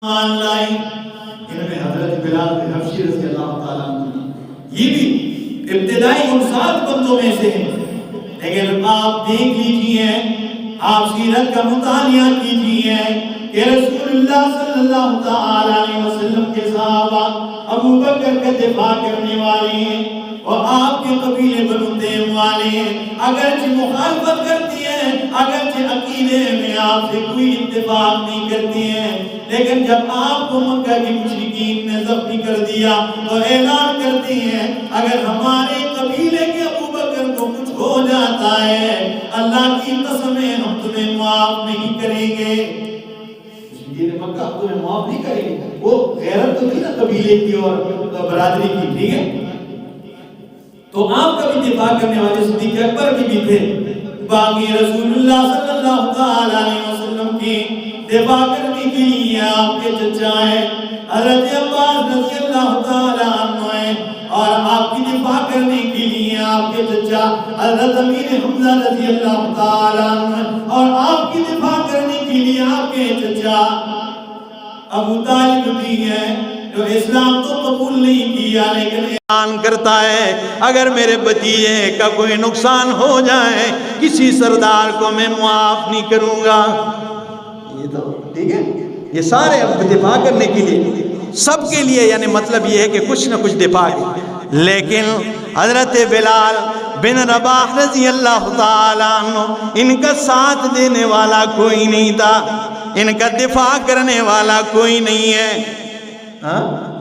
ان میں حضرت بلال بن حبشی رضی اللہ تعالیٰ عنہ یہ بھی ابتدائی ان 7 بندوں میں سے ہیں، لیکن آپ دیکھ لیجئے، آپ سیرت کا مطالعہ کیجئے کہ رسول اللہ صلی اللہ تعالیٰ علیہ وسلم کے صحابہ ابو بکر کا دفاع کرنے والے ہیں اور آپ کے قبیلے بنو تیم والے ہیں، اگرچہ مخالفت کرتی ہیں، اگرچہ عقیدے میں آپ سے کوئی اتفاق نہیں کرتی ہیں، لیکن جب آپ کو مکہ کی مشرکین نے زخمی کر دیا تو اعلان کرتی ہیں اگر ہمارے قبیلے کے ابو بکر کو کچھ ہو جاتا ہے اللہ کی قسم ہے ہم تمہیں معاف نہیں کریں گے۔ مشرکین مکہ ہم تمہیں معاف نہیں کریں گے، وہ غیرت تو تھی نا قبیلے کی اور برادری کی، ٹھیک ہے؟ تو آپ کا بھی دفاع کرنے والے صدیق اکبر بھی تھے، باقی رسول اللہ صلی اللہ تعالیٰ علیہ وسلم کی دفاع کرنے کے لیے آپ کے چچا ہیں حضرت عباس رضی اللہ تعالیٰ عنہ ہیں، اور آپ کی دفاع کرنے کے لیے آپ کے چچا حضرت امیر حمزہ رضی اللہ تعالیٰ عنہ ہیں، اور آپ کی دفاع کرنے کے لیے آپ کے چچا ابو طالب بھی ہیں جو اسلام تو قبول نہیں کیا لیکن اعلان کرتا ہے اگر میرے بھتیجے کا کوئی نقصان ہو جائے کسی سردار کو میں معاف نہیں کروں گا۔ یہ تو ٹھیک ہے، یہ سارے اب دفاع کرنے کے لیے سب کے لیے، یعنی مطلب یہ ہے کہ کچھ نہ کچھ دفاع کی، لیکن حضرت بلال بن رباح رضی اللہ تعالیٰ عنہ ان کا ساتھ دینے والا کوئی نہیں تھا، ان کا دفاع کرنے والا کوئی نہیں ہے،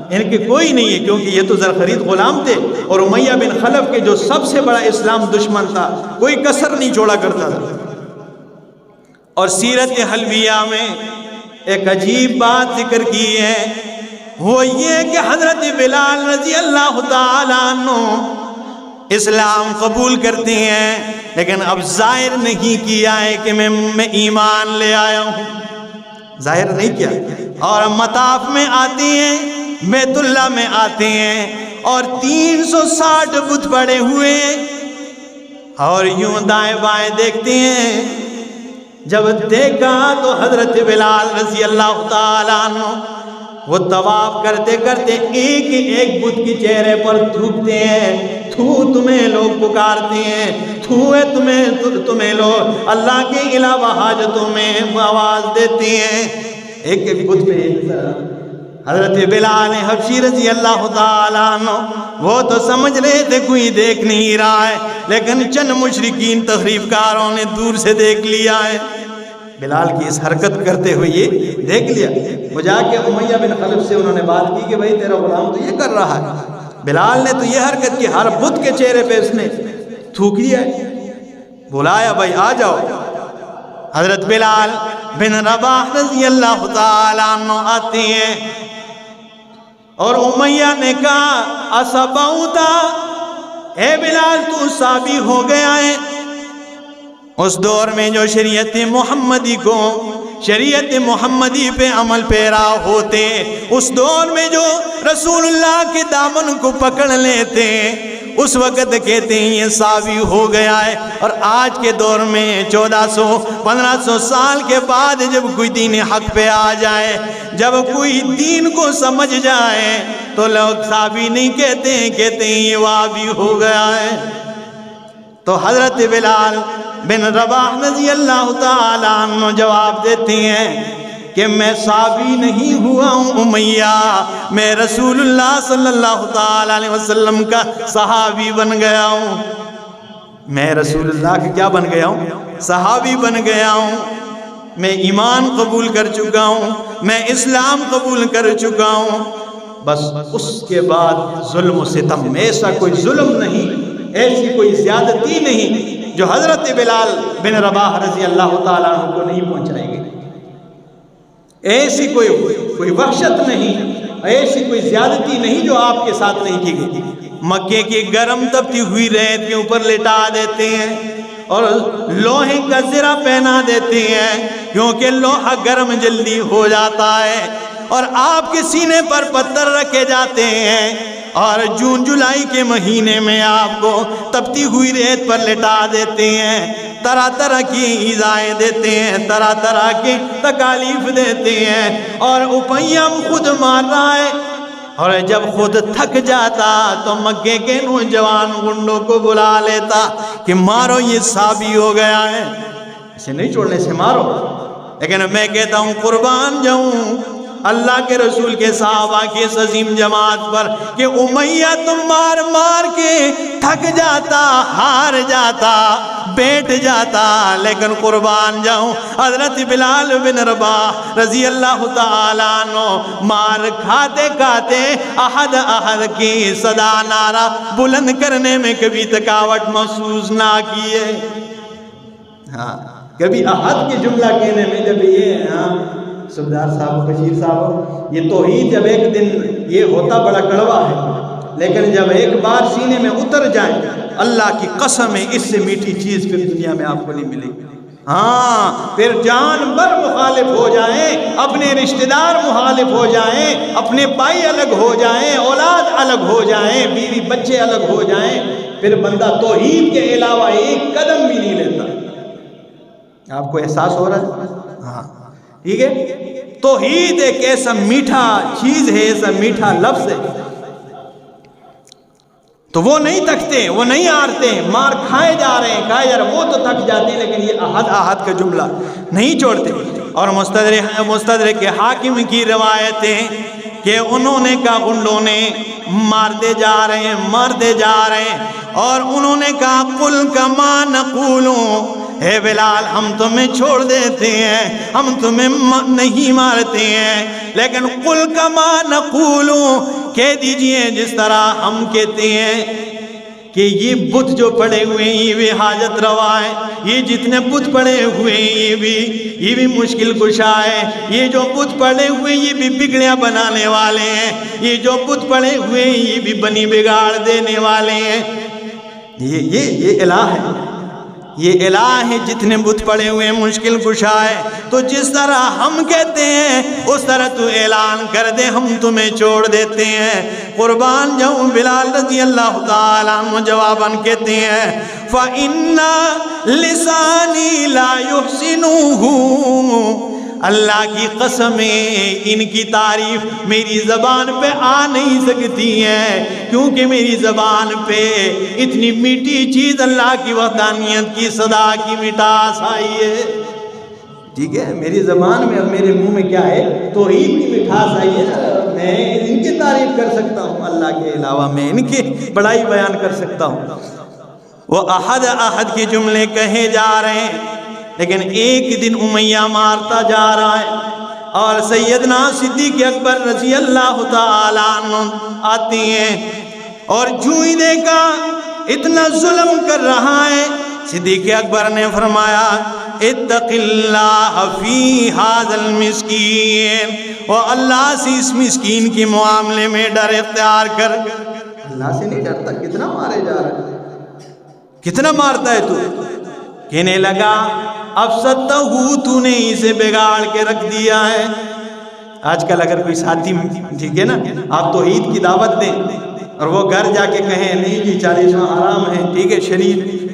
ان کے کوئی نہیں ہے، کیونکہ یہ تو زرخرید غلام تھے اور امیہ بن خلف کے جو سب سے بڑا اسلام دشمن تھا، کوئی کسر نہیں چھوڑا کرتا تھا۔ اور سیرت حلبیہ میں ایک عجیب بات ذکر کی ہے، وہ یہ کہ حضرت بلال رضی اللہ تعالیٰ عنہ اسلام قبول کرتے ہیں لیکن اب ظاہر نہیں کیا ہے کہ میں ایمان لے آیا ہوں، ظاہر نہیں کیا، اور مطاف میں آتے ہیں، بیت اللہ میں آتے ہیں اور 360 بت پڑے ہوئے ہیں اور یوں دائیں بائیں دیکھتے ہیں۔ جب دیکھا تو حضرت بلال رضی اللہ تعالیٰ عنہ وہ طواف کرتے کرتے ایک ایک بت کی چہرے پر تھوکتے ہیں، تھو تمہیں لوگ پکارتے ہیں، تھو ہے تمہیں لوگ اللہ کے علاوہ حاجتوں میں آواز دیتے ہیں، ایک ایک بت پہ حضرت بلال حبشی رضی اللہ تعالیٰ عنہ وہ تو سمجھ رہے تھے کوئی دیکھ نہیں رہا ہے، لیکن چند مشرکین تخریب کاروں نے دور سے دیکھ لیا ہے، بلال کی اس حرکت کرتے ہوئے یہ دیکھ لیا، وہ جا کے امیہ بن خلف سے انہوں نے بات کی کہ بھائی تیرا غلام تو یہ کر رہا ہے، بلال نے تو یہ حرکت کی، ہر بت کے چہرے پہ اس نے تھوک لیا ہے، بلایا بھائی آ جاؤ، حضرت بلال بن رباح رضی اللہ تعالیٰ عنہ آتے ہیں اور امیہ نے کہا اصبعتا، اے بلال تو صابی ہو گیا ہے۔ اس دور میں جو شریعت محمدی کو شریعت محمدی پہ عمل پیرا ہوتے، اس دور میں جو رسول اللہ کے دامن کو پکڑ لیتے اس وقت کہتے ہیں یہ صابی ہو گیا ہے، اور آج کے دور میں 1400-1500 سال کے بعد جب کوئی دین حق پہ آ جائے، جب کوئی دین کو سمجھ جائے تو لوگ صابی نہیں کہتے ہیں، کہتے ہیں یہ وابی ہو گیا ہے۔ تو حضرت بلال بن رباح رضی اللہ تعالیٰ عنہ جواب دیتے ہیں کہ میں صحابی نہیں ہوا ہوں امیہ، میں رسول اللہ صلی اللہ تعالیٰ علیہ وسلم کا صحابی بن گیا ہوں، میں رسول اللہ کا کیا بن گیا ہوں؟ صحابی بن گیا ہوں، میں ایمان قبول کر چکا ہوں، میں اسلام قبول کر چکا ہوں۔ بس اس کے بعد ظلم و ستم، ایسا کوئی ظلم نہیں، ایسی کوئی زیادتی نہیں جو حضرت بلال بن رباح رضی اللہ تعالیٰ عنہ کو نہیں پہنچائے گی، ایسی کوئی وحشت نہیں، ایسی کوئی زیادتی نہیں جو آپ کے ساتھ نہیں کی گئی۔ مکے کی گرم تپتی ہوئی ریت کے اوپر لٹا دیتے ہیں اور لوہے کا زرہ پہنا دیتے ہیں کیونکہ لوہا گرم جلدی ہو جاتا ہے، اور آپ کے سینے پر پتھر رکھے جاتے ہیں اور جون جولائی کے مہینے میں آپ کو تپتی ہوئی ریت پر لٹا دیتے ہیں۔ طرح طرح کی ایذائیں دیتے ہیں، طرح طرح کی تکالیف دیتے ہیں، اور اپیم خود مار رہا ہے، اور جب خود تھک جاتا تو مکے کے نوجوان گنڈوں کو بلا لیتا کہ مارو، یہ صحابی ہو گیا ہے، اسے نہیں چھوڑنے سے مارو۔ لیکن میں کہتا ہوں قربان جاؤں اللہ کے رسول کے صحابہ کی اس عظیم جماعت پر کہ امیہ تم مار مار کے تھک جاتا، ہار جاتا، بیٹھ جاتا، لیکن قربان جاؤں حضرت بلال بن رباح رضی اللہ تعالیٰ عنہ مار کھاتے کھاتے احد احد کی صدا نعرہ بلند کرنے میں کبھی تکاوٹ محسوس نہ کیے۔ ہاں کبھی احد کے جملہ کہنے میں جب یہ سبدار صاحب، بشیر صاحب، یہ توحید جب ایک دن یہ ہوتا بڑا کڑوا ہے، لیکن جب ایک بار سینے میں اتر جائے اللہ کی قسم ہے اس سے میٹھی چیز پھر دنیا میں آپ کو نہیں ملے گی۔ ہاں پھر جانور مخالف ہو جائیں، اپنے رشتہ دار مخالف ہو جائیں، اپنے بھائی الگ ہو جائیں، اولاد الگ ہو جائیں، بیوی بچے الگ ہو جائیں، پھر بندہ توحید کے علاوہ ایک قدم بھی نہیں لیتا۔ آپ کو احساس ہو رہا ہے؟ ہاں ٹھیک ہے۔ توحید ایک ایسا میٹھا چیز ہے، ایسا میٹھا لفظ ہے، تو وہ نہیں تھکتے، وہ نہیں ہارتے، مار کھائے جا رہے ہیں، وہ تو تھک جاتے ہیں، لیکن یہ احد احد کا جملہ نہیں چھوڑتے۔ اور مستدرک حاکم کی روایتیں کہ انہوں نے کہا گنڈوں نے مارتے جا رہے ہیں، اور انہوں نے کہا قل کما نقولوں، اے بلال ہم تمہیں چھوڑ دیتے ہیں، ہم تمہیں نہیں مارتے ہیں، لیکن قل کما نقولوں، کہہ دیجئے جس طرح ہم کہتے ہیں کہ یہ بت جو پڑے ہوئے ہیں یہ بھی حاجت روا ہے، یہ جتنے بت پڑے ہوئے ہیں یہ بھی مشکل کشا ہے، یہ جو بت پڑے ہوئے ہیں یہ بھی بگڑیاں بنانے والے ہیں، یہ جو بت پڑے ہوئے ہیں یہ بھی بنی بگاڑ دینے والے ہیں۔ یہ الہ ہے، یہ الہ ہے، جتنے بت پڑے ہوئے مشکل کشا ہے، تو جس طرح ہم کہتے ہیں اس طرح تو اعلان کر دے ہم تمہیں چھوڑ دیتے ہیں۔ قربان جاؤں بلال رضی اللہ تعالیٰ عنہ جواباً کہتے ہیں فَإِنَّ لِسَانِي لَا يُحْسِنُهُ، اللہ کی قسم ہے ان کی تعریف میری زبان پہ آ نہیں سکتی ہے، کیونکہ میری زبان پہ اتنی میٹھی چیز اللہ کی وحدانیت کی صدا کی مٹاس آئی ہے۔ ٹھیک ہے، میری زبان میں اور میرے منہ میں کیا ہے؟ توحید کی مٹھاس آئی ہے، میں ان کی تعریف کر سکتا ہوں، اللہ کے علاوہ میں ان کی بڑائی بیان کر سکتا ہوں۔ وہ احد احد کے جملے کہے جا رہے ہیں، لیکن ایک دن امیہ مارتا جا رہا ہے اور سیدنا صدیق اکبر رضی اللہ تعالیٰ عنہ آتے ہیں اور جو ہی دیکھا اتنا ظلم کر رہا ہے، صدیق اکبر نے فرمایا اتق اللہ فی ھذا المسکین، اور اللہ سے اس مسکین کے معاملے میں ڈر اختیار کر۔ اللہ سے نہیں ڈرتا، کتنا مارے جا رہا ہے، کتنا مارتا ہے تو؟ کہنے لگا افسدتہو، تو نے اسے بگاڑ کے رکھ دیا ہے۔ آج کل اگر کوئی ساتھی ٹھیک ہے نا آپ توحید کی دعوت دیں اور وہ گھر جا کے کہیں نہیں جی 40واں حرام ہے، ٹھیک ہے،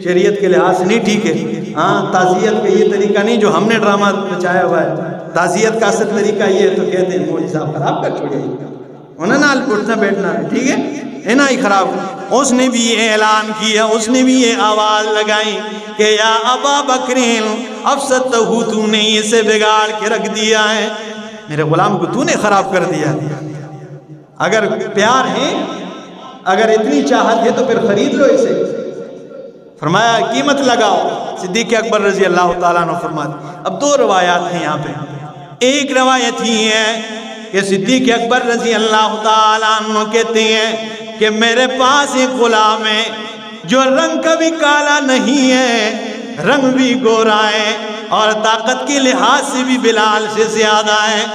شریعت کے لحاظ سے نہیں ٹھیک ہے، ہاں تعزیت کا یہ طریقہ نہیں جو ہم نے ڈرامہ رچایا ہوا ہے، تعزیت کا اصل طریقہ یہ ہے، تو کہتے ہیں مولوی صاحب خراب کر چھوڑیے، انہیں نہ اٹھنا بیٹھنا ہے، ٹھیک ہے نا ہی خراب۔ اس نے بھی یہ اعلان کیا، اس نے بھی یہ آواز لگائی کہ یا ابا بکرین افسدتہو، تو نے اسے بگاڑ کے رکھ دیا ہے، میرے غلام کو تو نے خراب کر دیا۔ اگر پیار ہے، اگر اتنی چاہت ہے تو پھر خرید لو اسے۔ فرمایا قیمت لگاؤ۔ صدیق اکبر رضی اللہ تعالیٰ عنہ فرماتے۔ اب دو روایات ہیں یہاں پہ، ایک روایت ہی ہے کہ صدیق اکبر رضی اللہ تعالیٰ عنہ کہتے ہیں کہ میرے پاس ایک غلام ہے جو رنگ کا بھی کالا نہیں ہے، رنگ بھی گورا ہے اور طاقت کے لحاظ سے بھی بلال سے زیادہ ہے،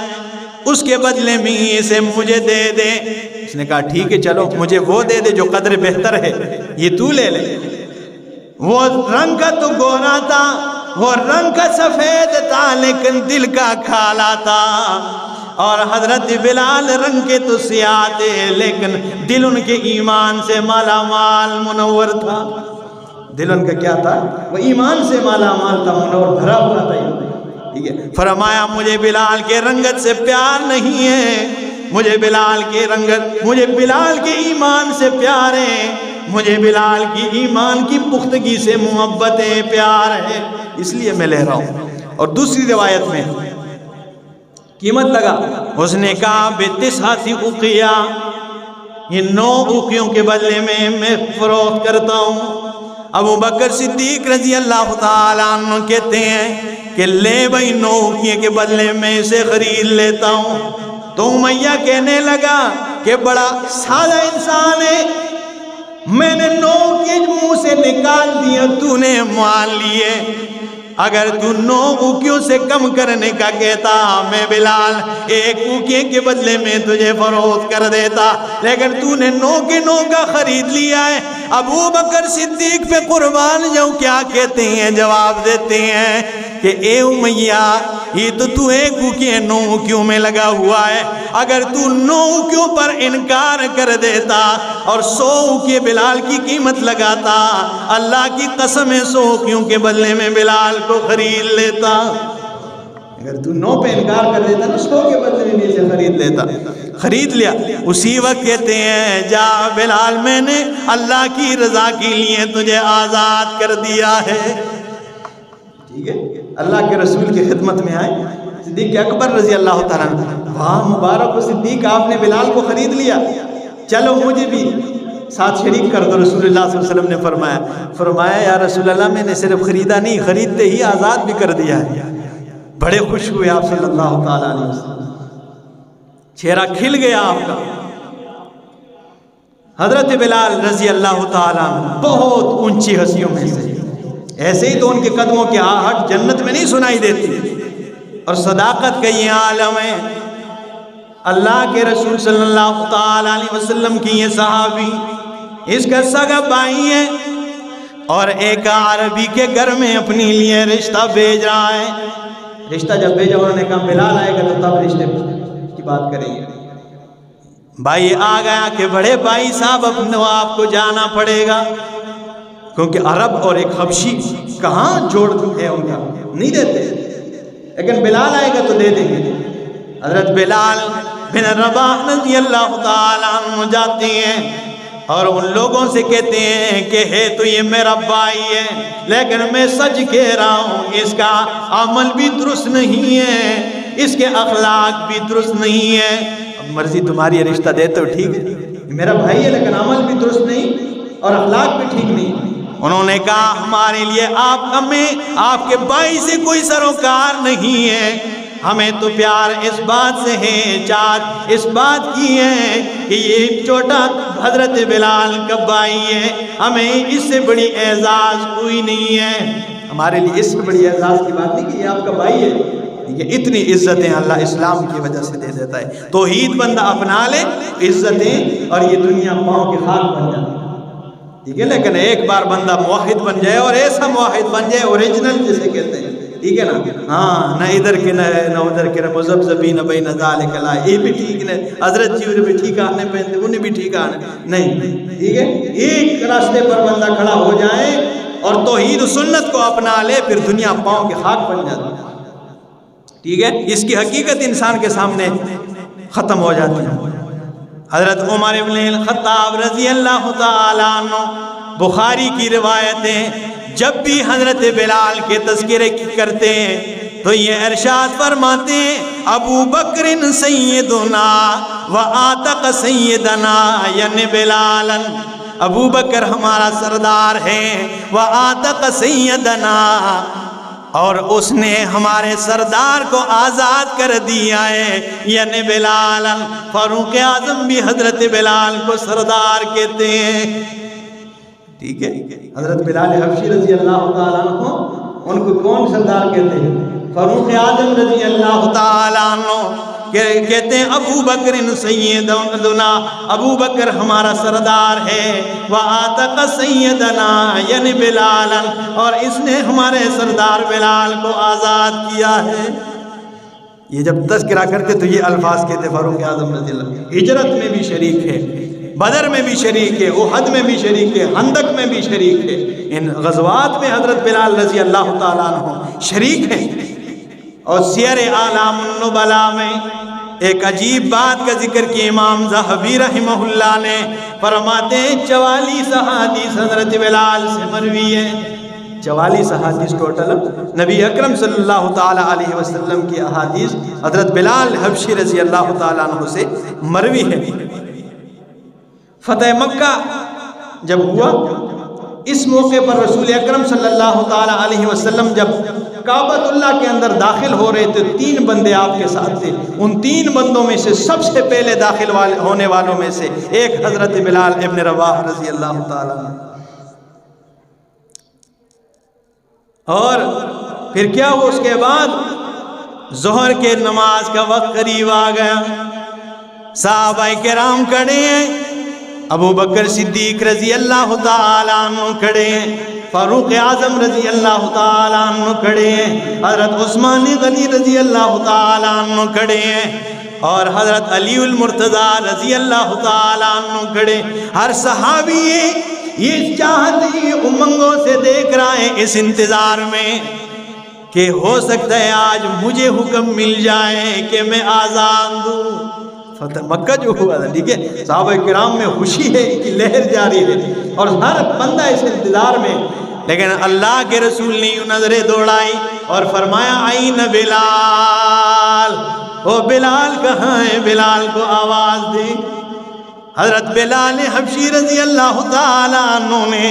اس کے بدلے میں اسے مجھے دے دے۔ اس نے کہا ٹھیک ہے چلو مجھے وہ دے دے جو قدر بہتر ہے، یہ تو لے لے۔ وہ رنگ کا تو گورا تھا، وہ رنگ کا سفید تھا، لیکن دل کا کالا تھا، اور حضرت بلال رنگ کے تو سیاہ تھے لیکن دل ان کے ایمان سے مالا مال منور تھا۔ دل ان کا کیا تھا؟ وہ ایمان سے مالا مال تھا، منور بھرا ہوا تھا، ٹھیک ہے. فرمایا مجھے بلال کے رنگت سے پیار نہیں ہے، مجھے بلال کے رنگت، مجھے بلال کے ایمان سے پیار ہے، مجھے بلال کی ایمان کی پختگی سے محبت ہے، پیار ہے، اس لیے میں لے رہا ہوں. اور دوسری روایت میں قیمت لگا، اس نے کہا بتسعۃ اقیا، یہ 9 اوقیوں کے بدلے میں فروخت کرتا ہوں. ابو بکر صدیق رضی اللہ تعالیٰ عنہ کہتے ہیں کہ لے بھائی 9 اوقیے کے بدلے میں اسے خرید لیتا ہوں. تو امیہ کہنے لگا کہ بڑا سادہ انسان ہے، میں نے 9 اوقیے منہ سے نکال دیا، تو نے مان لیے. اگر تو 9 اوقیوں سے کم کرنے کا کہتا میں بلال 1 اوقیے کے بدلے میں تجھے فروخت کر دیتا، لیکن تو نے 9 کے 9 کا خرید لیا ہے. ابو بکر صدیق پہ قربان جاؤں کیا کہتے ہیں؟ جواب دیتے ہیں کہ اے امیہ یہ تو 1 اوقیے 9 اوقیوں میں لگا ہوا ہے، اگر تو 9 اوقیوں پر انکار کر دیتا اور 100 اوقیے بلال کی قیمت لگاتا، اللہ کی قسم ہے 100 اوقیوں کے بدلے میں بلال کو خرید لیتا. اگر تو 9 پہ انکار کر دیتا نا 100 کے بدلے میں بھی اسے خرید لیتا. خرید لیا. اسی وقت کہتے ہیں جا بلال میں نے اللہ کی رضا کے لیے تجھے آزاد کر دیا ہے. ٹھیک ہے، اللہ کے رسول کی خدمت میں آئے صدیق اکبر رضی اللہ تعالیٰ عنہ، واہ مبارک و صدیق آپ نے بلال کو خرید لیا، چلو مجھے بھی ساتھ شریک کر دو. رسول اللہ صلی اللہ علیہ وسلم نے فرمایا یا رسول اللہ میں نے صرف خریدا نہیں، خریدتے ہی آزاد بھی کر دیا ہے. بڑے خوش ہوئے آپ صلی اللہ تعالیٰ علیہ وسلم، چہرہ کھل گیا آپ کا. حضرت بلال رضی اللہ تعالیٰ عنہ بہت اونچی ہستیوں میں سے، ایسے ہی تو ان کے قدموں کی آہٹ جنت میں نہیں سنائی دیتی. اور صداقت کا یہ عالم ہے، اللہ کے رسول صلی اللہ تعالیٰ علیہ وسلم کی یہ صحابی اس کا سگا بھائی ہے، اور ایک عربی کے گھر میں اپنے لیے رشتہ بھیج رہا ہے. رشتہ جب بھیجا انہوں نے کہا بلال آئے گا تو تب رشتے کی بات کریں گے. بھائی آ گیا کہ بڑے بھائی صاحب اپنے آپ کو جانا پڑے گا، کیونکہ عرب اور ایک حبشی کہاں جوڑ ہے ان کا، نہیں دیتے، لیکن بلال آئے گا تو دے دیں گے. حضرت بلال بن رباح رضی اللہ تعالیٰ عنہ جاتے ہیں اور ان لوگوں سے کہتے ہیں کہ ہے تو یہ میرا بھائی ہے، لیکن میں سچ کہہ رہا ہوں اس کا عمل بھی درست نہیں ہے، اس کے اخلاق بھی درست نہیں ہے. اب مرضی تمہاری، رشتہ دیتے ہو ٹھیک ہے، میرا بھائی ہے لیکن عمل بھی درست نہیں اور اخلاق بھی ٹھیک نہیں. انہوں نے کہا ہمارے لیے آپ کے بھائی سے کوئی سروکار نہیں ہے، ہمیں تو پیار اس بات سے ہے، چاہت اس بات کی ہے کہ یہ چھوٹا حضرت بلال کا بھائی ہے، ہمیں اس سے بڑی اعزاز کوئی نہیں ہے. ہمارے لیے اس سے بڑی اعزاز کی بات نہیں کہ یہ آپ کا بھائی ہے. یہ اتنی عزتیں اللہ اسلام کی وجہ سے دے دیتا ہے. توحید بندہ اپنا لے عزتیں اور یہ دنیا پاؤں کے خاک بن جاتی ہے. ٹھیک ہے، لیکن ایک بار بندہ موحد بن جائے اور ایسا موحد بن جائے اوریجنل جسے کہتے ہیں، ٹھیک ہے نا، ہاں نہ ادھر کے نہ ادھر کے، نہ مذبذبین بین ذالک لا، یہ بھی ٹھیک نہیں، حضرت جی بھی ٹھیک آنے پہنتے انہیں بھی ٹھیک آنے نہیں، ٹھیک ہے. ایک راستے پر بندہ کھڑا ہو جائے اور توحید و سنت کو اپنا لے پھر دنیا پاؤں کے خاک بن جاتی ہے. ٹھیک ہے، اس کی حقیقت انسان کے سامنے ختم ہو جاتی ہے. حضرت عمر بن الخطاب رضی اللہ تعالیٰ عنہ، بخاری کی روایتیں، جب بھی حضرت بلال کے تذکرے کرتے ہیں تو یہ ارشاد فرماتے ہیں ابو بکر سیدنا و آتق سیدنا، یعنی بلال، ابو بکر ہمارا سردار ہے، و آتق سیدنا، اور اس نے ہمارے سردار کو آزاد کر دیا ہے، یعنی بلال. فاروق اعظم بھی حضرت بلال کو سردار کہتے ہیں. ٹھیک ہے، حضرت بلال حبشی رضی اللہ تعالیٰ عنہ ان کو کون سردار کہتے ہیں؟ فاروق اعظم رضی اللہ تعالیٰ عنہ کہتے ہیں ابو بکر سیدنا، ابو بکر ہمارا سردار ہے، وآتق سیدنا یعنی بلال، اور اس نے ہمارے سردار بلال کو آزاد کیا ہے. یہ جب تذکرہ کرتے تو یہ الفاظ کہتے فاروق اعظم رضی اللہ، ہجرت میں بھی شریک ہے، بدر میں بھی شریک ہے، احد میں بھی شریک ہے، خندق میں بھی شریک ہے، ان غزوات میں حضرت بلال رضی اللہ تعالیٰ عنہ شریک ہیں۔ اور سیر اعلام النبلاء میں ایک عجیب بات کا ذکر کیا امام ذہبی رحمہ اللہ نے، فرماتے ہیں 44 احادیث حضرت بلال سے مروی ہیں۔ 44 احادیث ٹوٹل نبی اکرم صلی اللہ تعالیٰ علیہ وسلم کی احادیث حضرت بلال حبشی رضی اللہ تعالیٰ عنہ سے مروی ہے۔ فتح مکہ جب ہوا، اس موقع پر رسول اکرم صلی اللہ تعالیٰ علیہ وسلم جب کعبۃ اللہ کے اندر داخل ہو رہے تھے، 3 بندے آپ کے ساتھ تھے۔ ان 3 بندوں میں سے سب سے پہلے داخل ہونے والوں میں سے ایک حضرت بلال ابن رباح رضی اللہ تعالیٰ عنہ۔ اور پھر کیا ہوا؟ اس کے بعد ظہر کے نماز کا وقت قریب آ گیا، صحابہ کرام کھڑے ہیں، ابو بکر صدیق رضی اللہ تعالیٰ عنہ کھڑے ہیں، فاروق اعظم رضی اللہ تعالیٰ عنہ کھڑے ہیں، حضرت عثمان غنی رضی اللہ تعالیٰ عنہ کھڑے ہیں، اور حضرت علی المرتضیٰ رضی اللہ تعالیٰ عنہ کھڑے۔ ہر صحابی یہ چاہتے امنگوں سے دیکھ رہا ہے، اس انتظار میں کہ ہو سکتا ہے آج مجھے حکم مل جائے کہ میں آزان دوں۔ فتح مکہ جو ہوا تھا، ٹھیک ہے، صحابہ کرام میں خوشی ہے کہ لہر جاری ہے، اور ہر بندہ اس انتظار میں۔ لیکن اللہ کے رسول نے یوں نظریں دوڑائی اور فرمایا آئین بلال، او بلال کہاں ہے؟ بلال کو آواز دے۔ حضرت بلال حبشی رضی اللہ تعالیٰ عنہ نے،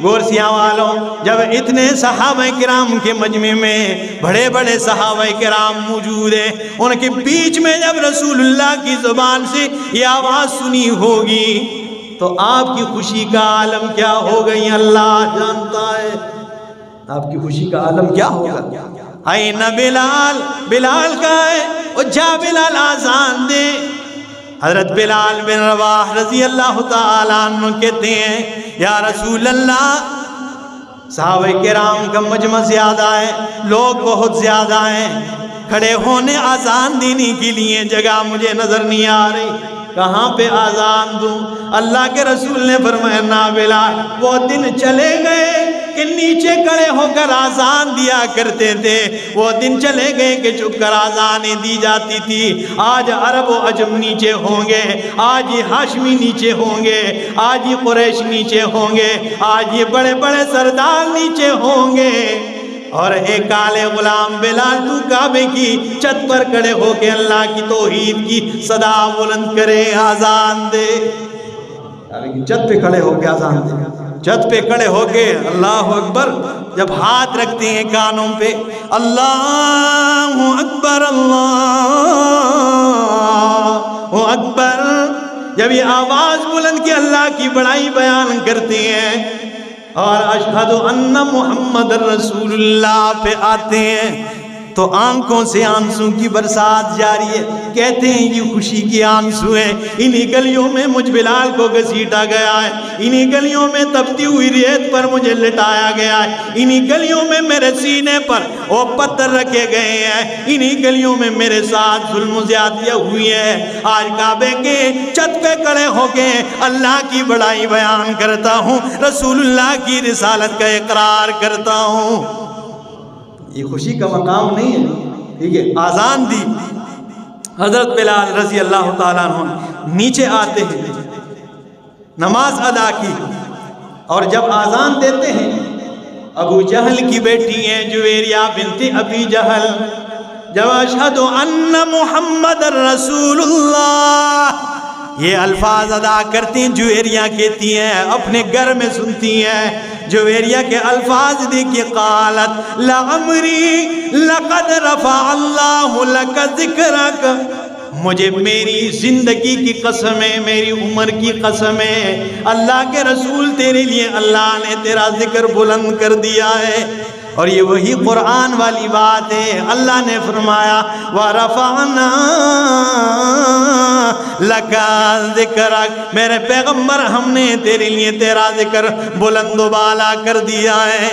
گورسیاں والوں، جب اتنے صحابہ کرام کے مجمع میں بڑے بڑے صحابہ کرام موجود ہیں، ان کے بیچ میں جب رسول اللہ کی زبان سے یہ آواز سنی ہوگی تو آپ کی خوشی کا عالم کیا ہوگا یہ اللہ جانتا ہے۔ آپ کی خوشی کا عالم کیا ہوگا؟ این بلال، بلال کا ہے، اور جا بلال آزان دے۔ حضرت بلال بن رباح رضی اللہ تعالیٰ عنہ کہتے ہیں یا رسول اللہ، صحابہ کرام کا مجمع زیادہ ہے، لوگ بہت زیادہ ہیں، کھڑے ہونے آزان دینے کے لیے جگہ مجھے نظر نہیں آ رہی، کہاں پہ آزان دوں؟ اللہ کے رسول نے فرمایا نا بلال، وہ دن چلے گئے کہ نیچے کھڑے ہو کر آزان دیا کرتے تھے، وہ دن چلے گئے کہ چھپ کر آزانیں دی جاتی تھی۔ آج عرب و عجم نیچے ہوں گے، آج یہ ہاشمی نیچے ہوں گے، آج یہ قریش نیچے ہوں گے، آج یہ بڑے بڑے سردار نیچے ہوں گے، اور ایک کالے غلام بلال تو کعبے کی چھت پر کھڑے ہو کے اللہ کی توحید کی صدا بلند کرے، آزان دے۔ چھت پہ کھڑے ہو کے آزان دے، چھت پہ کھڑے ہو کے اللہ اکبر جب ہاتھ رکھتے ہیں کانوں پہ، اللہ اکبر اللہ اکبر، جب یہ آواز بلند کے اللہ کی بڑائی بیان کرتے ہیں اور اشہد ان محمد رسول اللہ پہ آتے ہیں تو آنکھوں سے آنسوں کی برسات جاری ہے۔ کہتے ہیں یہ خوشی کی آنسو ہے، انہی گلیوں میں مجھ بلال کو گھسیٹا گیا ہے، انہی گلیوں میں تپتی ہوئی ریت پر مجھے لٹایا گیا ہے، انہی گلیوں میں میرے سینے پر وہ پتھر رکھے گئے ہیں، انہی گلیوں میں میرے ساتھ ظلم و زیادتیاں ہوئی ہیں۔ آج کعبے کے چھت پہ کھڑے ہو کے اللہ کی بڑائی بیان کرتا ہوں، رسول اللہ کی رسالت کا اقرار کرتا ہوں۔ یہ خوشی کا مقام نہیں ہے، ٹھیک ہے۔ آزان دی، حضرت بلال رضی اللہ تعالیٰ عنہ نیچے آتے ہیں، نماز ادا کی، اور جب آزان دیتے ہیں ابو جہل کی بیٹی ہیں جویریہ بنت ابی جہل، جب اشہد ان محمد رسول اللہ یہ الفاظ ادا کرتی ہیں، جویریہ کہتی ہیں، اپنے گھر میں سنتی ہیں، جویریہ کے الفاظ دیکھیے، قالت لعمری لقد رفع اللہ لک ذکرک، مجھے میری زندگی کی قسم ہے، میری عمر کی قسم ہے، اللہ کے رسول تیرے لیے اللہ نے تیرا ذکر بلند کر دیا ہے۔ اور یہ وہی قرآن والی بات ہے، اللہ نے فرمایا وَرَفَعْنَا لَكَ ذِكْرَكَ، میرے پیغمبر ہم نے تیرے لیے تیرا ذکر بلند و بالا کر دیا ہے،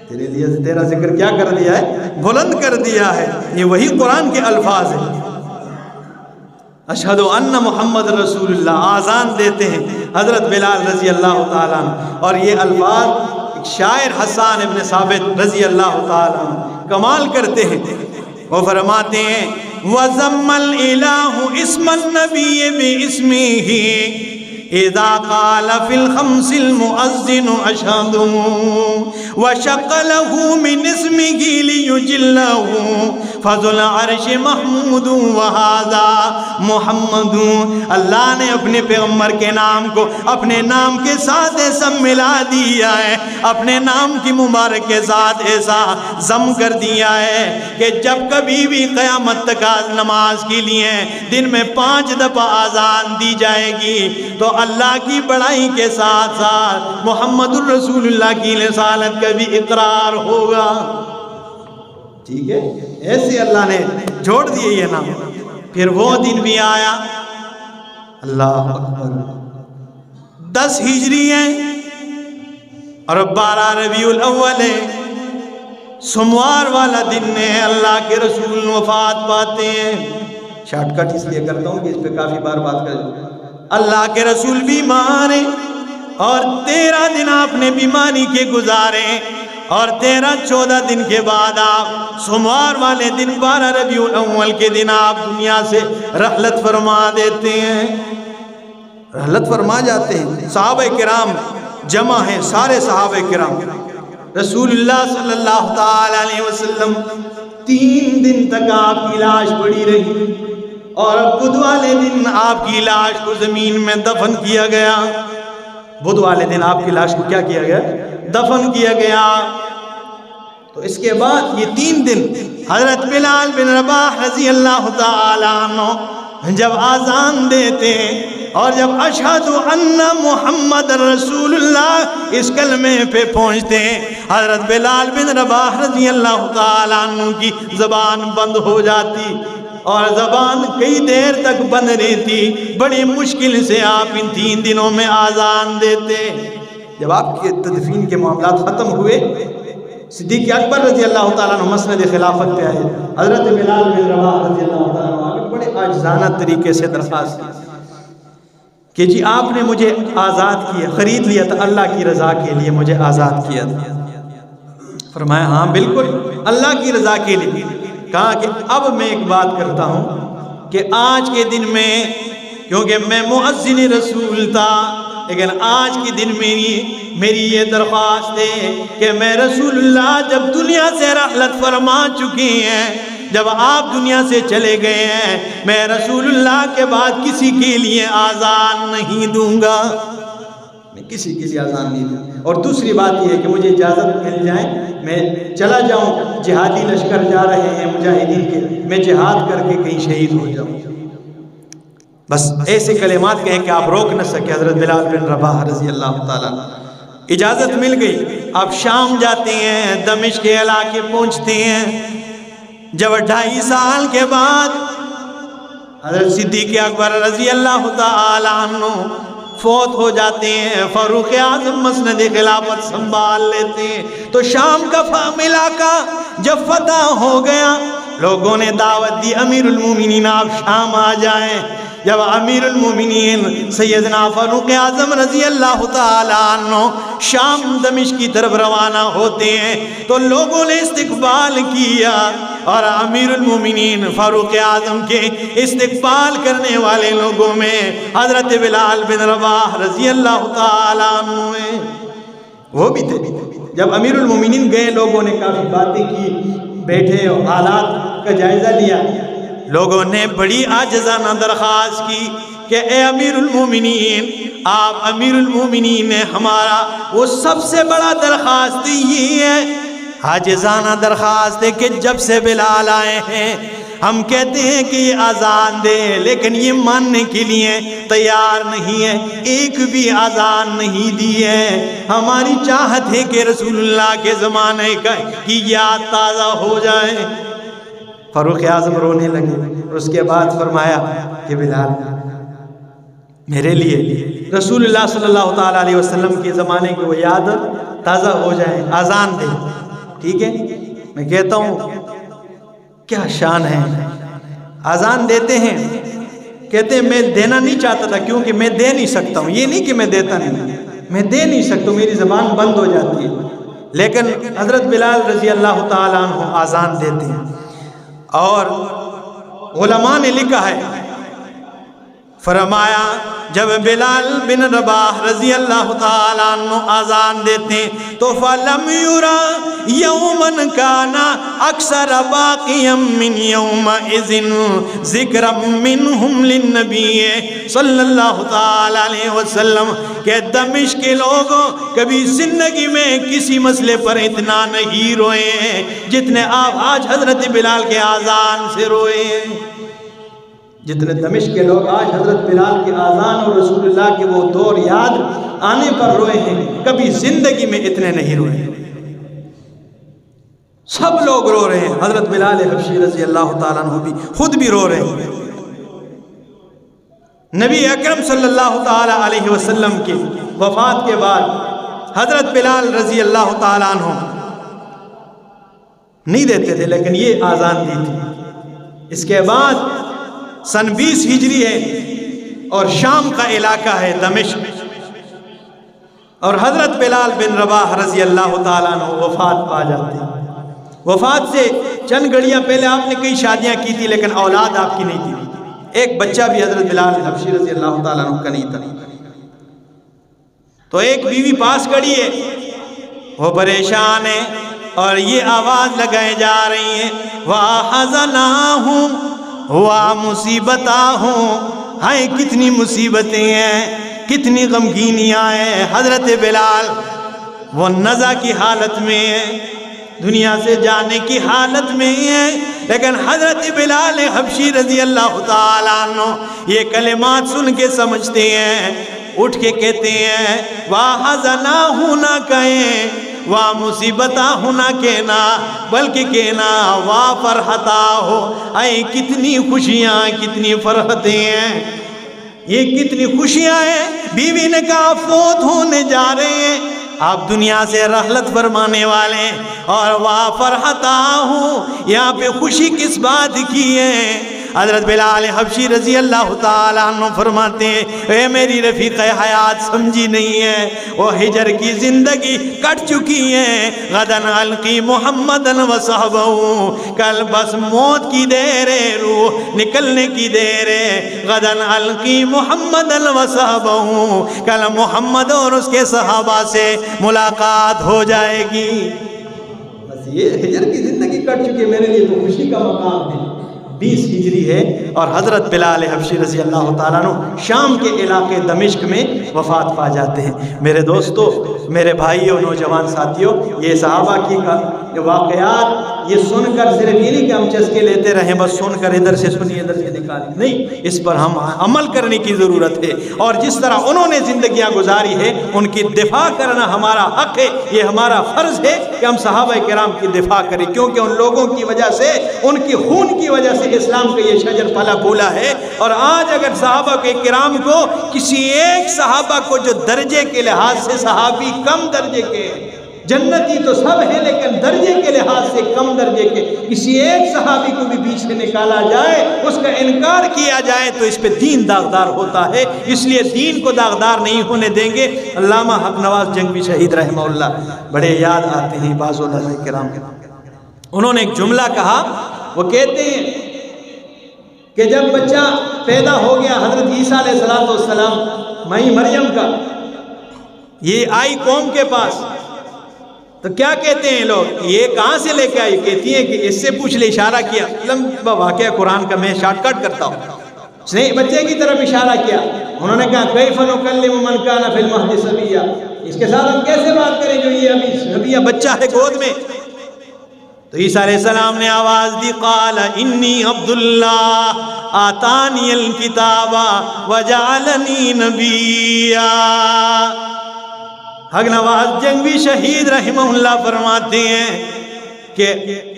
تیرے لیے تیرا ذکر کیا کر دیا ہے؟ بلند کر دیا ہے۔ یہ وہی قرآن کے الفاظ ہیں۔ اشہد ان محمد رسول اللہ، آزان دیتے ہیں حضرت بلال رضی اللہ تعالیٰ عنہ. اور یہ الفاظ شاعر حسان ابن ثابت رضی اللہ تعالیٰ عنہ کمال کرتے ہیں. وہ فرماتے ہیں وَزَمَّ الْإِلَٰهُ اسْمَ النَّبِيِّ بِاسْمِهِ اذا قال في الخمس المؤذن اشهد وشق له من اسمه ليجله فذو العرش محمود وهذا محمد. اللہ نے اپنے پیغمبر کے نام کو اپنے نام کے ساتھ ایسا ملا دیا ہے، اپنے نام کی مبارک کے ساتھ ایسا ضم کر دیا ہے کہ جب کبھی بھی قیامت تک نماز کے لیے دن میں 5 دفعہ آذان دی جائے گی تو اللہ کی بڑائی کے ساتھ ساتھ محمد الرسول اللہ کی رسالت کا بھی اقرار ہوگا. ٹھیک ہے، ایسے اللہ نے جوڑ دیے یہ نام. پھر وہ دن بھی آیا، اللہ اکبر، 10 ہجری ہے اور 12 ربیع الاول ہے، سوموار والا دن ہے. اللہ کے رسول وفات پاتے ہیں. شارٹ کٹ اس لیے کرتا ہوں کہ اس پہ کافی بار بات کریں. اللہ کے رسول بیمار ہیں اور 13 دن آپ نے بیماری کے گزارے اور 13-14 دن کے بعد آپ سوموار والے دن 12 ربیع الاول کے دن آپ دنیا سے رحلت فرما دیتے ہیں. رحلت فرما جاتے ہیں. صحابہ کرام جمع ہیں، سارے صحابہ کرام. رسول اللہ صلی اللہ تعالی علیہ وسلم 3 دن تک آپ کی لاش پڑی رہی اور بدھ والے دن آپ کی لاش کو زمین میں دفن کیا گیا. بدھ والے دن آپ کی لاش کو کیا کیا گیا؟ دفن کیا گیا. تو اس کے بعد یہ 3 دن حضرت بلال بن رباح رضی اللہ تعالیٰ عنہ جب آذان دیتے اور جب اشہد ان محمد رسول اللہ اس کلمے پہ پہنچتے ہیں، حضرت بلال بن رباح رضی اللہ تعالیٰ عنہ کی زبان بند ہو جاتی اور زبان کئی دیر تک بند رہتی. بڑی مشکل سے آپ ان 3 دنوں میں آذان دیتے. جب آپ کے تدفین کے معاملات ختم ہوئے، صدیق اکبر رضی اللہ تعالیٰ عنہ مسند خلافت پہ آئے. حضرت بلال بن رباح رضی اللہ تعالیٰ عنہ بڑے عاجزانہ طریقے سے درخواست کی کہ جی آپ نے مجھے آزاد کیا، خرید لیا تھا اللہ کی رضا کے لیے، مجھے آزاد کیا تھا. فرمایا ہاں بالکل اللہ کی رضا کے لیے. کہا کہ اب میں ایک بات کرتا ہوں کہ آج کے دن میں، کیونکہ میں مؤذن رسول تھا، لیکن آج کے دن میری یہ درخواست ہے کہ میں رسول اللہ جب دنیا سے رحلت فرما چکی ہیں، جب آپ دنیا سے چلے گئے ہیں، میں رسول اللہ کے بعد کسی کے لیے آذان نہیں دوں گا. میں کسی کے لیے آذان نہیں دوں. اور دوسری بات یہ ہے کہ مجھے اجازت مل جائے میں چلا جاؤں، جہادی لشکر جا رہے ہیں مجاہدین کے، میں جہاد کر کے کہیں شہید ہو جاؤں. بس ایسے کلمات کہیں کہ آپ روک نہ سکے. حضرت بلال بن رباح رضی اللہ تعالیٰ اجازت مل گئی. آپ شام جاتے ہیں، دمشق کے علاقے پہنچتے ہیں. جب 2.5 سال کے بعد حضرت صدیق اکبر رضی اللہ تعالیٰ عنہ فوت ہو جاتے ہیں، فاروق اعظم مسند خلافت سنبھال لیتے ہیں. تو شام کا علاقہ جب فتح ہو گیا، لوگوں نے دعوت دی امیر المومنین آپ شام آ جائیں. جب امیر المومنین سیدنا فاروق اعظم رضی اللہ تعالیٰ عنہ شام دمشق کی طرف روانہ ہوتے ہیں تو لوگوں نے استقبال کیا، اور امیر المومنین فاروق اعظم کے استقبال کرنے والے لوگوں میں حضرت بلال بن رباح رضی اللہ تعالیٰ عنہ ہیں، وہ بھی تھے. جب امیر المومنین گئے، لوگوں نے کافی باتیں کی، بیٹھے اور حالات کا جائزہ لیا. لوگوں نے بڑی عاجزانہ درخواست کی کہ اے امیر المومنین، آپ امیر المومنین ہیں، ہمارا وہ سب سے بڑا درخواست یہ ہے، عاجزانہ درخواست ہے کہ جب سے بلال آئے ہیں ہم کہتے ہیں کہ یہ آذان دے، لیکن یہ ماننے کے لیے تیار نہیں ہے، ایک بھی آذان نہیں دی ہے. ہماری چاہت ہے کہ رسول اللہ کے زمانے کی یاد تازہ ہو جائے. فاروق اعظم رونے لگے. اس کے بعد فرمایا کہ بلال، میرے لیے رسول اللہ صلی اللہ تعالیٰ علیہ وسلم کے زمانے کی وہ یاد تازہ ہو جائے، آذان دے. ٹھیک ہے، میں کہتا ہوں کیا شان ہے. آذان دیتے ہیں کہتے ہیں میں دینا نہیں چاہتا تھا کیونکہ میں دے نہیں سکتا ہوں. یہ نہیں کہ میں دیتا نہیں، میں دے نہیں سکتا ہوں، میری زبان بند ہو جاتی ہے. لیکن حضرت بلال رضی اللہ تعالیٰ عنہ آزان دیتے ہیں. اور علماء نے لکھا ہے، فرمایا جب بلال بن رباح رضی اللہ تعالیٰ عنہ آزان دیتے ہیں تو فَلَمْ يُرَا يَوْمًا كَانَ أَكْثَرَ بَاقِيًا مِّنْ يَوْمَئِذٍ ذِكْرًا مِّنْهُمْ لِلنَّبِيِّ صلی اللہ تعالیٰ علیہ وسلم کہ دمشق کے لوگوں کبھی زندگی میں کسی مسئلے پر اتنا نہیں روئے ہیں جتنے آپ آج حضرت بلال کے آزان سے روئے ہیں. جتنے دمشق کے لوگ آج حضرت بلال کے آزان اور رسول اللہ کے وہ دور یاد آنے پر روئے ہیں، کبھی زندگی میں اتنے نہیں روئے. سب لوگ رو رہے ہیں، حضرت بلال حبشی رضی اللہ تعالیٰ عنہ بھی خود بھی رو رہے ہیں. نبی اکرم صلی اللہ تعالیٰ علیہ وسلم کی وفات کے بعد حضرت بلال رضی اللہ تعالیٰ عنہ نہیں دیتے تھے لیکن یہ آزان دی تھی. اس کے بعد سن 20 ہجری ہے اور شام کا علاقہ ہے دمشق، اور حضرت بلال بن رباح رضی اللہ تعالیٰ عنہ وفات پا جاتے ہیں. وفات سے چند گھڑیاں پہلے آپ نے کئی شادیاں کی تھی لیکن اولاد آپ کی نہیں تھی. ایک بچہ بھی حضرت بلال حبشی رضی اللہ تعالیٰ عنہ کا نہیں تھا. تو ایک بیوی پاس کھڑی ہے، وہ پریشان ہے اور یہ آواز لگائے جا رہی ہیں وَحَزَنَاهُمْ ہوا مصیبتہ ہوں، ہائے کتنی مصیبتیں ہیں، کتنی غمگینیاں ہیں. حضرت بلال وہ نزع کی حالت میں ہیں، دنیا سے جانے کی حالت میں ہیں، لیکن حضرت بلال حبشی رضی اللہ تعالیٰ عنہ یہ کلمات سن کے سمجھتے ہیں، اٹھ کے کہتے ہیں وَحَزَنَاهُ نہ کہیں، واہ مصیبتہ ہونا کہنا بلکہ کہنا واہ فرحتہ ہو. اے کتنی خوشیاں کتنی فرحتیں ہیں، یہ کتنی خوشیاں ہیں. بیوی نے کہا فوت ہونے جا رہے ہیں، آپ دنیا سے رحلت فرمانے والے، اور واہ فرحتہ ہو یہاں پہ خوشی کس بات کی ہے. حضرت بلال حبشی رضی اللہ تعالیٰ عنہ فرماتے ہیں اے میری رفیق حیات سمجھی نہیں ہے، وہ ہجر کی زندگی کٹ چکی ہے. غدن القی محمدن و صحبہ، کل بس موت کی دیر ہے، روح نکلنے کی دیر ہے. غدن القی محمدن و صحبہ، کل محمد اور اس کے صحابہ سے ملاقات ہو جائے گی. بس یہ ہجر کی زندگی کٹ چکی ہے، میرے لیے تو خوشی کا مقام ہے. 20 ہجری ہے اور حضرت بلال حبشی رضی اللہ تعالیٰ عنہ شام کے علاقے دمشق میں وفات پا جاتے ہیں. میرے دوستو، میرے بھائیوں، نوجوان ساتھیوں، یہ صحابہ کی واقعات یہ سن کر صرف یہ نہیں کہ ہم چسکے لیتے رہیں، بس سن کر ادھر سے سنی ادھر سے نکالی، نہیں، اس پر ہم عمل کرنے کی ضرورت ہے. اور جس طرح انہوں نے زندگیاں گزاری ہے ان کی دفاع کرنا ہمارا حق ہے، یہ ہمارا فرض ہے کہ ہم صحابہ کرام کی دفاع کریں، کیونکہ ان لوگوں کی وجہ سے، ان کی خون کی وجہ سے اسلام کا یہ شجر پھلا پھولا ہے. اور آج اگر صحابہ کے کرام کو کسی ایک صحابہ کو جو درجے کے لحاظ سے صحابی کم درجے کے، جنتی تو سب ہیں لیکن درجے کے لحاظ سے کم درجے کے کسی ایک صحابی کو بھی بیچ سے نکالا جائے، اس کا انکار کیا جائے تو اس پہ دین داغدار ہوتا ہے. اس لیے دین کو داغدار نہیں ہونے دیں گے. علامہ حق نواز جنگوی شہید رحمہ اللہ بڑے یاد آتے ہیں بعض علماء کرام. انہوں نے ایک جملہ کہا، وہ کہتے ہیں کہ جب بچہ پیدا ہو گیا حضرت عیسیٰ علیہ السلام مائی مریم کا، یہ آئی قوم کے پاس، تو کیا کہتے ہیں لوگ، یہ کہاں سے لے کے آئی؟ کہتی ہیں کہ اس سے پوچھ لے، اشارہ کیا. لمبا واقعہ قرآن کا میں شارٹ کٹ کرتا ہوں. اس نے بچے کی طرف اشارہ کیا. انہوں نے کہا کیف نکلم من کان فی المہد صبیا، اس کے ساتھ ہم کیسے بات کریں جو یہ ابھی بچہ ہے گود میں. تو عیسیٰ علیہ السلام نے آواز دی، قال انی عبداللہ آتانی الکتاب وجعلنی نبیا. حق نواز جنگوی شہید رحمہ اللہ فرماتے ہیں کہ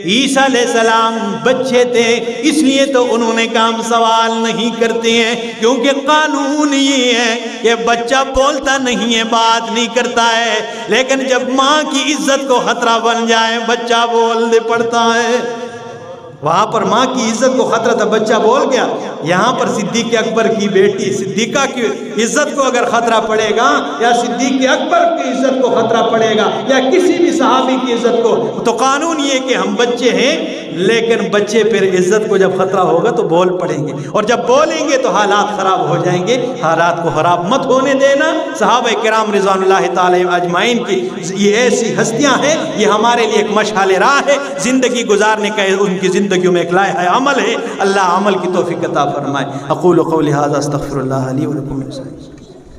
عیسیٰ علیہ السلام بچے تھے، اس لیے تو انہوں نے کام سوال نہیں کرتے ہیں، کیونکہ قانون یہ ہے کہ بچہ بولتا نہیں ہے، بات نہیں کرتا ہے، لیکن جب ماں کی عزت کو خطرہ بن جائے بچہ بول دے پڑتا ہے. وہاں پر ماں کی عزت کو خطرہ تھا، بچہ بول گیا. یہاں پر صدیق اکبر کی بیٹی صدیقہ کی عزت کو اگر خطرہ پڑے گا، یا صدیق اکبر کی عزت کو خطرہ پڑے گا، یا کسی بھی صحابی کی عزت کو، تو قانون یہ کہ ہم بچے ہیں، لیکن بچے پھر عزت کو جب خطرہ ہوگا تو بول پڑیں گے، اور جب بولیں گے تو حالات خراب ہو جائیں گے. حالات کو خراب مت ہونے دینا. صحابہ کرام رضوان اللہ تعالی اجمعین کی یہ ایسی ہستیاں ہیں، یہ ہمارے لیے ایک مشعل راہ ہے زندگی گزارنے کا. ان کی زندگیوں میں ایک لائحہ عمل ہے. اللہ عمل کی توفیق عطا فرمائے. اقول قولی ھذا استغفر اللہ لی ولکم.